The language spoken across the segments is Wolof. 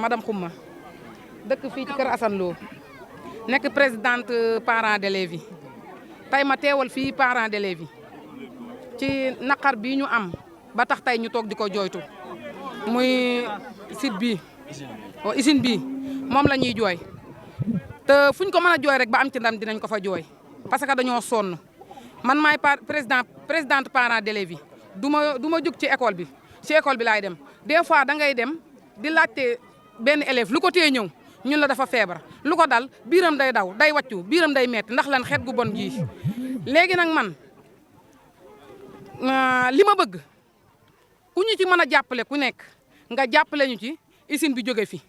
madame Khouma dëkk fii ci kër Assane Lo nekk présidente parents d'élèves yi tey ma teewal fii parents d'élèves yi ci naqar bii ñu am ba tax tey ñu toog di ko jooytu muy site bii usine bii moom la ñuy jooy te fuñ ko mën a jooy rek ba am ci ndam dinañ ko fa jooy parce que dañoo sonn man maay présidente parents d'élèves yi du ma jóg ci école bi laay dem des fois da ngay dem di laajte benn élève lu ko tee ñëw ñun la dafa feebar lu ko dal biiram day daw day wàccu biiram day metti ndax lan xeet gu bon gii léegi nag man li ma bëgg ku ñu ci mën a jàppale ku nekk nga jàppale ñu ci usine bi jóge fi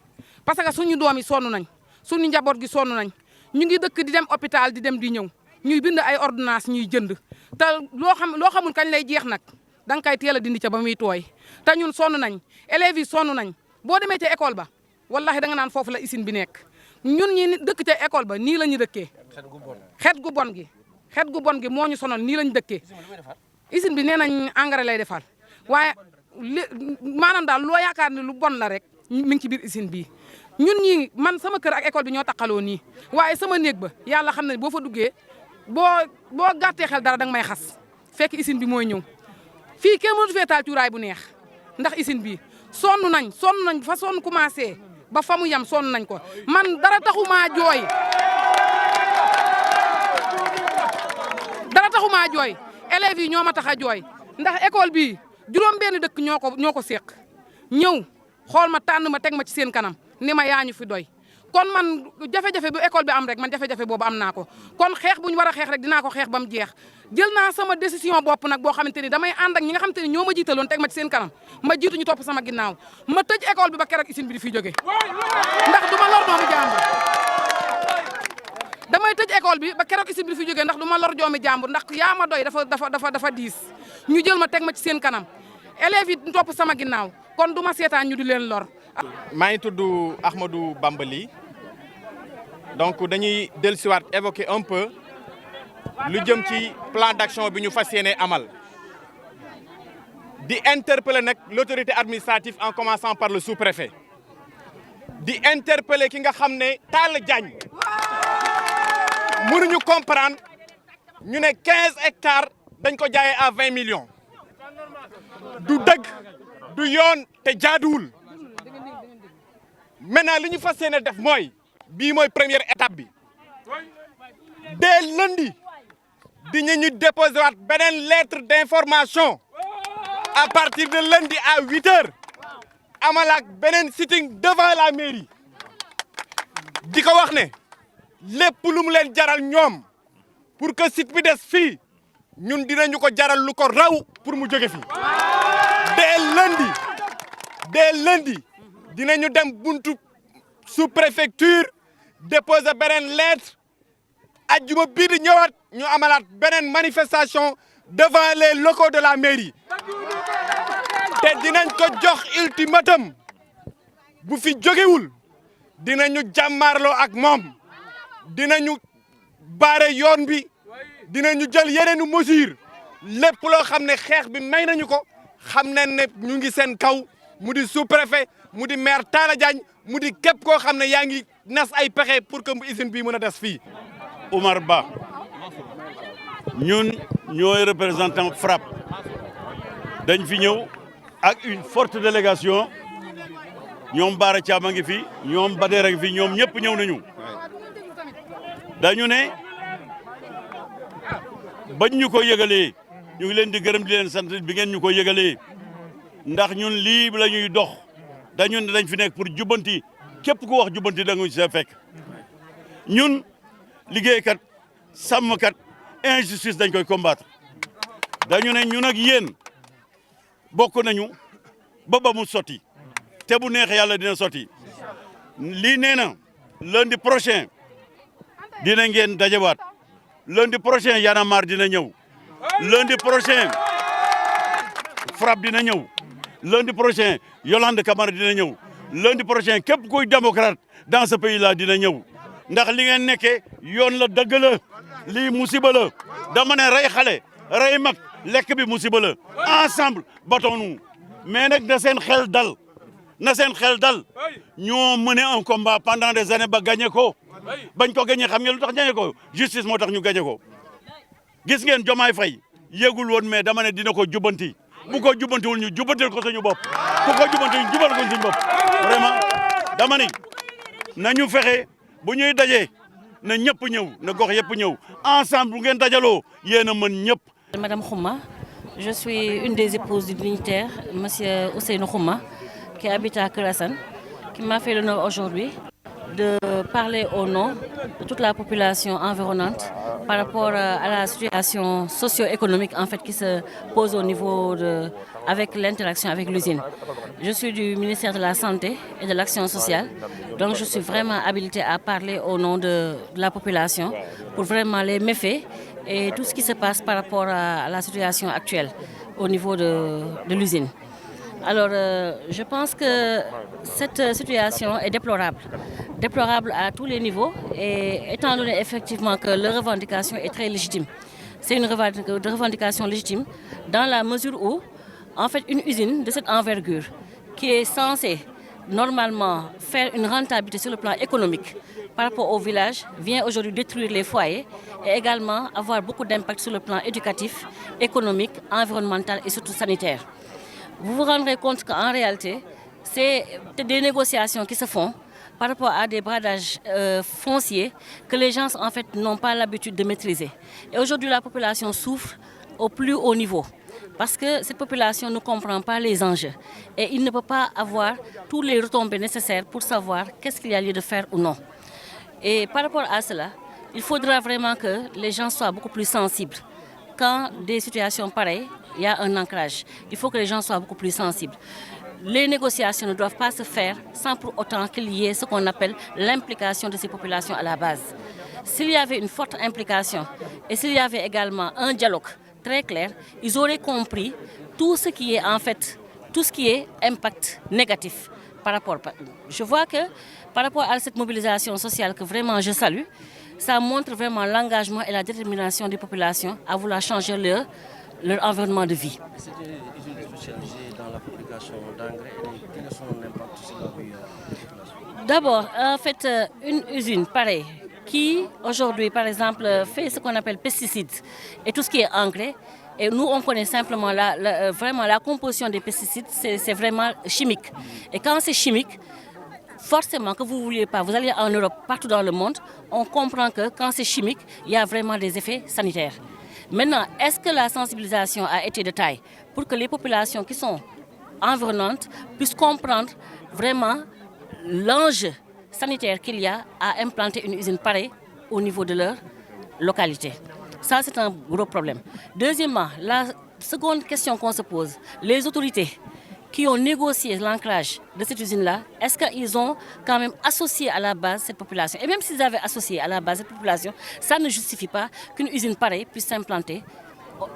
parce que suñu doom yi sonn nañ suñu njaboot gi sonn nañ ñu ngi dëkk di dem hôpital di dem di ñëw ñuy bind ay ordonnance ñuy jënd te loo xamul kañ lay jeex nag danga koy teel a dindi ca ba muy tooy te ñun sonn nañ élèves yi sonn nañ boo demee ca école ba wallahi da nga naan foofu la usine bi nekk ñun ñi dëkk ca école ba nii la ñu dëkkee xeet gu bon gi moo ñu sonal nii la ñu dëkkee usine bi nee nañ engrais lay defal waaye maanaam daal loo yaakaar ne lu bon la rek mi ngi ci biir usine bii ñun ñii man sama kër ak école bi ñoo taqaloo nii waaye sama néeg ba yàlla xam ne boo fa duggee boo gàttee xel dara danga may xas fekk usine bi mooy ñëw fii kenn mënatu fee taal cuuraay bu neex ndax usine bi sonn nañ fa sonn commencé ba fa mu yem sonn nañ ko man dara taxumaa jooy élèves yi ñoo ma tax a jooy ndax école bi juróom benn dëkk ñoo ko séq ñëw xool ma tànn ma teg ma ci seen kanam ni ma yaa ñu fi doy kon man jafe-jafe bu école bi am rek man jafe-jafe boobu am naa ko kon xeex bu ñu war a xeex rek dinaa ko xeex ba mu jeex jël naa sama décision bopp nag boo xamante ni damay ànd ak ñi nga xamante ni ñoo ma jiitaloon teg ma ci seen kanam ma jiitu ñu topp sama ginnaaw ma tëj école bi ba keroog usine bi di fi jóge ndax du ma lor doomu jàmbur damay tëj école bi ba keroog usine bi di fi jóge ndax du ma lor doomu jàmbur ndax yaa ma doy dafa diis ñu jël ma teg ma ci seen kanam élèves yi topp sama ginnaaw kon du ma seetaan ñu di leen lor. maa ngi tudd Ahmadou Bambali donc dañuy dellusiwaat évoquer un peu lu jëm ci plan d'action bi ñu fas yéene amal di interpeller nag l'autorité administrative en commençant par le sous-préfet di interpeller ki nga xam ne Talla Diagne mënuñu comprendre ñu ne 15 hectares dañ ko jaayee à 20 millions du dëgg du yoon te jaaduwul maintenant li ñu fas yéene def mooy bii mooy première étape bi dès lundi di ñu déposer waat beneen lettre d'information à partir de lundi à 8 heures amalaak beneen sitting devant la mairie di ko wax ne lépp lu mu leen jaral ñoom pour que site bi des fii ñun dinañu ko jaral lu ko raw pour mu jóge fii dès lundi dinañu dem buntu sous-préfecture déposer beneen lettre ajjuma bii di ñëwaat ñu amalaat beneen manifestation devant les locaux de la mairie te dinañ ko jox ultimatum bu fi jógewul dinañu jàmmaarloo ak moom dinañu baare yoon bi dinañu jël yeneenu mesure lépp loo xam ne xeex bi may nañu ko xam nañ ne ñu ngi seen kaw mu di sous-préfet mu di maire Talla Diagne mu di képp koo xam ne yaa ngi nas ay pexe pour que usine bii mën a des fii. Oumar Ba ñun ñooy représentant FRAPP dañ fi ñëw ak une forte délégation ñoom Bara Thiam a ngi fi ñoom Badara ngi fi ñoom ñëpp ñëw nañu dañu ne bañ ñu ko yëgalee ñu ngi leen di gërëm di leen sant bi ngeen ñu ko yëgalee ndax ñun lii la ñuy dox dañu ne dañ fi nekk pour jubbanti képp ku wax jubbanti da nga ci sa fekk ñun liggéeykat sàmmkat injustice dañ koy combattre dañu ne ñun ak yéen bokk nañu ba mu sotti te bu neexee yàlla dina sotti lii nee na lundi prochain dina ngeen dajawaat lundi prochain Y'en a marre dina ñëw lundi prochain FRAPP dina ñëw lundi prochain Yolande Camara dina ñëw lundi prochain képp kuy démocrate dans ce pays là dina ñëw ndax li ngeen nekkee yoon la dëgg la lii musiba la dama ne rey xale rey mag lekk bi musiba la ensemble battons-nous mais nag na seen xel dal na seen xel dal ñoo mené un combat pendant des années ba gagné ko bañ ko gagné xam ngeen lu tax gagné ko justice moo tax ñu gagné ko gis ngeen Diomaye Faye yéegul woon mais dama ne dina ko jubanti bu ko jubantiwul ñu jubantil ko suñu bopp bu ko jubanti ñu jubal ko suñu bopp vraiment dama ne nañu fexe bu ñuy dajee na ñëpp ñëw na gox yëpp ñëw ensemble bu ngeen dajaloo yéen a mën ñëpp. Madame Khouma, je suis une des épouses du dignitaire, Monsieur Ousseynou Khouma, qui habite à Keur Assane, qui m'a fait l'honneur aujourd'hui de parler au nom de toute la population environnante par rapport à la situation socio-économique en fait, qui se pose au niveau avec l'interaction avec l'usine. Je suis du ministère de la Santé et de l'Action sociale, donc je suis vraiment habilitée à parler au nom de la population pour vraiment les méfaits et tout ce qui se passe par rapport à la situation actuelle au niveau de l'usine. Alors, je pense que cette situation est déplorable à tous les niveaux, et étant donné effectivement que leur revendication est très légitime. C'est une revendication légitime dans la mesure où, en fait, une usine de cette envergure qui est censée normalement faire une rentabilité sur le plan économique par rapport au village vient aujourd'hui détruire les foyers et également avoir beaucoup d'impact sur le plan éducatif, économique, environnemental et surtout sanitaire. Vous vous rendrez compte qu'en réalité, c'est des négociations qui se font par rapport à des bradages fonciers que les gens en fait n'ont pas l'habitude de maîtriser. Et aujourd'hui, la population souffre au plus haut niveau parce que cette population ne comprend pas les enjeux et il ne peut pas avoir tous les retombées nécessaires pour savoir qu'est-ce qu'il y a lieu de faire ou non. Et par rapport à cela, il faudra vraiment que les gens soient beaucoup plus sensibles. Quand des situations pareilles, il y a un ancrage. Il faut que les gens soient beaucoup plus sensibles. Les négociations ne doivent pas se faire sans pour autant qu'il y ait ce qu'on appelle l'implication de ces populations à la base. S'il y avait une forte implication et s'il y avait également un dialogue très clair, ils auraient compris tout ce qui est en fait, tout ce qui est impact négatif par rapport. Je vois que par rapport à cette mobilisation sociale que vraiment je salue, ça montre vraiment l'engagement et la détermination des populations à vouloir changer leur environnement de vie. C'est une usine spécialisée dans la fabrication d'engrais. Quel est son impact sur la vie de la population? D'abord, en fait, une usine pareille qui aujourd'hui, par exemple, fait ce qu'on appelle pesticides et tout ce qui est engrais. Et nous, on connaît simplement vraiment la composition des pesticides, c'est vraiment chimique. Et quand c'est chimique, forcément que vous ne vouliez pas, vous allez en Europe, partout dans le monde, on comprend que quand c'est chimique, il y a vraiment des effets sanitaires. Maintenant, est-ce que la sensibilisation a été de taille pour que les populations qui sont environnantes puissent comprendre vraiment l'enjeu sanitaire qu'il y a à implanter une usine pareille au niveau de leur localité? Ça, c'est un gros problème. Deuxièmement, la seconde question qu'on se pose, les autorités qui ont négocié l'ancrage de cette usine-là, est-ce qu'ils ont quand même associé à la base cette population? Et même s'ils avaient associé à la base cette population, ça ne justifie pas qu'une usine pareille puisse s'implanter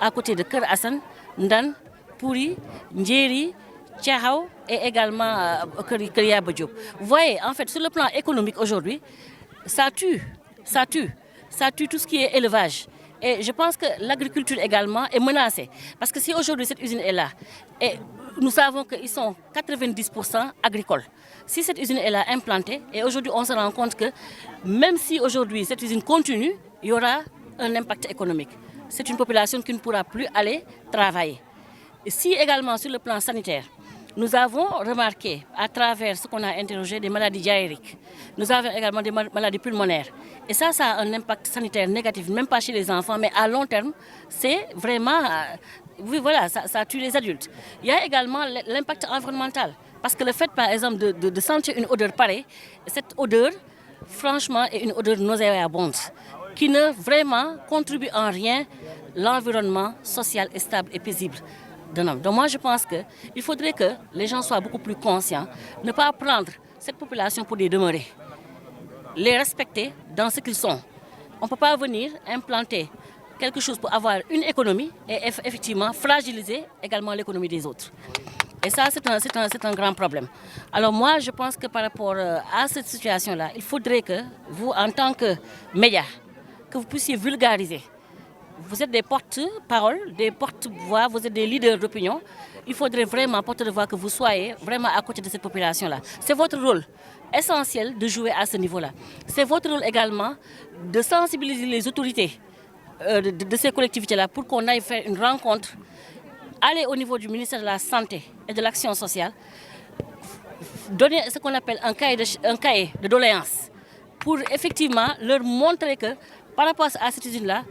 à côté de Keur Assane, Ndan, Pouri, Ndiéri, Thiahaw et également Keur Yaba Diop. Vous voyez, en fait, sur le plan économique aujourd'hui, ça tue tout ce qui est élevage. Et je pense que l'agriculture également est menacée. Parce que si aujourd'hui cette usine est là, et nous savons qu'ils sont 90% agricoles. Si cette usine est là implantée, et aujourd'hui on se rend compte que même si aujourd'hui cette usine continue, il y aura un impact économique. C'est une population qui ne pourra plus aller travailler. Et si également sur le plan sanitaire, nous avons remarqué à travers ce qu'on a interrogé des maladies diarrhéiques, nous avons également des maladies pulmonaires. Et ça a un impact sanitaire négatif, même pas chez les enfants, mais à long terme, c'est vraiment, oui voilà, ça tue les adultes. Il y a également l'impact environnemental, parce que le fait par exemple de sentir une odeur pareille, cette odeur, franchement, est une odeur nauséabonde, qui ne vraiment contribue en rien l'environnement social et stable et paisible. Donc moi je pense qu'il faudrait que les gens soient beaucoup plus conscients, ne pas prendre cette population pour des demeurés, les respecter dans ce qu'ils sont. On ne peut pas venir implanter quelque chose pour avoir une économie et effectivement fragiliser également l'économie des autres. Et ça c'est un grand problème. Alors moi je pense que par rapport à cette situation-là, il faudrait que vous en tant que médias, que vous puissiez vulgariser. Vous êtes des porte-paroles, des porte-voix, vous êtes des leaders d'opinion. il faudrait vraiment, porte-de-voix, que vous soyez vraiment à côté de cette population-là. C'est votre rôle essentiel de jouer à ce niveau-là. C'est votre rôle également de sensibiliser les autorités de ces collectivités-là pour qu'on aille faire une rencontre, aller au niveau du ministère de la Santé et de l'Action sociale, donner ce qu'on appelle un cahier de doléances pour effectivement leur montrer que par rapport à cette usine-là,